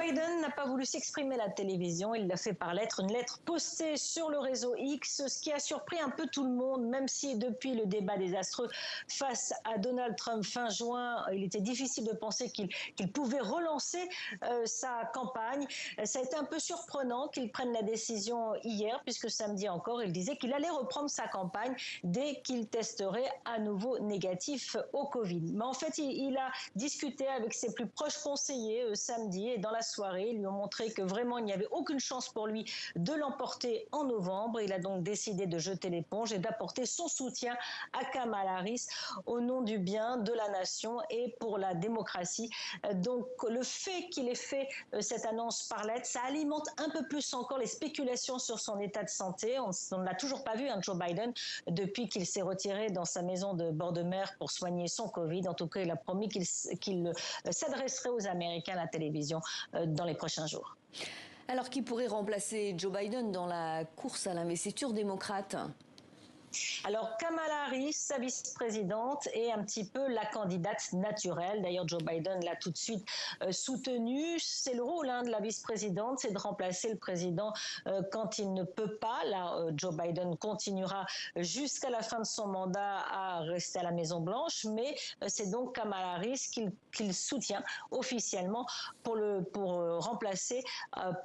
Biden n'a pas voulu s'exprimer à la télévision, il l'a fait par lettre, une lettre postée sur le réseau X, ce qui a surpris un peu tout le monde, même si depuis le débat désastreux face à Donald Trump fin juin, il était difficile de penser qu'il pouvait relancer sa campagne. Ça a été un peu surprenant qu'il prenne la décision hier, puisque samedi encore, il disait qu'il allait reprendre sa campagne dès qu'il testerait à nouveau négatif au Covid. Mais en fait, il a discuté avec ses plus proches conseillers samedi et dans la soirée, ils lui ont montré que vraiment il n'y avait aucune chance pour lui de l'emporter en novembre. Il a donc décidé de jeter l'éponge et d'apporter son soutien à Kamala Harris au nom du bien de la nation et pour la démocratie. Donc le fait qu'il ait fait cette annonce par lettre, ça alimente un peu plus encore les spéculations sur son état de santé. On ne l'a toujours pas vu, Joe Biden, depuis qu'il s'est retiré dans sa maison de bord de mer pour soigner son Covid. En tout cas, il a promis qu'il s'adresserait aux Américains à la télévision dans les prochains jours. Alors, qui pourrait remplacer Joe Biden dans la course à l'investiture démocrate ? Alors, Kamala Harris, sa vice-présidente, est un petit peu la candidate naturelle. D'ailleurs, Joe Biden l'a tout de suite soutenue. C'est le rôle de la vice-présidente, c'est de remplacer le président quand il ne peut pas. Là, Joe Biden continuera jusqu'à la fin de son mandat à rester à la Maison-Blanche, mais c'est donc Kamala Harris qu'il soutient officiellement pour remplacer,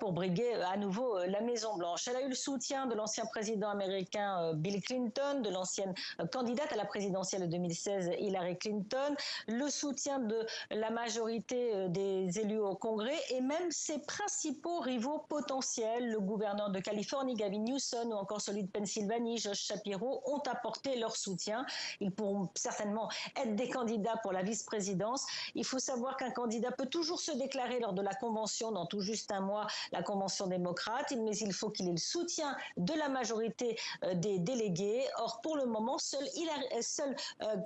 pour briguer à nouveau la Maison-Blanche. Elle a eu le soutien de l'ancien président américain Bill Clinton, de l'ancienne candidate à la présidentielle de 2016, Hillary Clinton, le soutien de la majorité des élus au Congrès et même ses principaux rivaux potentiels, le gouverneur de Californie, Gavin Newsom, ou encore celui de Pennsylvanie, Josh Shapiro, ont apporté leur soutien. Ils pourront certainement être des candidats pour la vice-présidence. Il faut savoir qu'un candidat peut toujours se déclarer lors de la convention, dans tout juste un mois, la convention démocrate, mais il faut qu'il ait le soutien de la majorité des délégués. Or, pour le moment, seule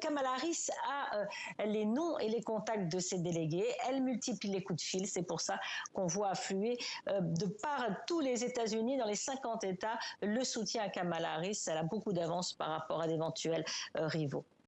Kamala Harris a les noms et les contacts de ses délégués. Elle multiplie les coups de fil. C'est pour ça qu'on voit affluer de par tous les États-Unis, dans les 50 États, le soutien à Kamala Harris. Elle a beaucoup d'avance par rapport à d'éventuels rivaux.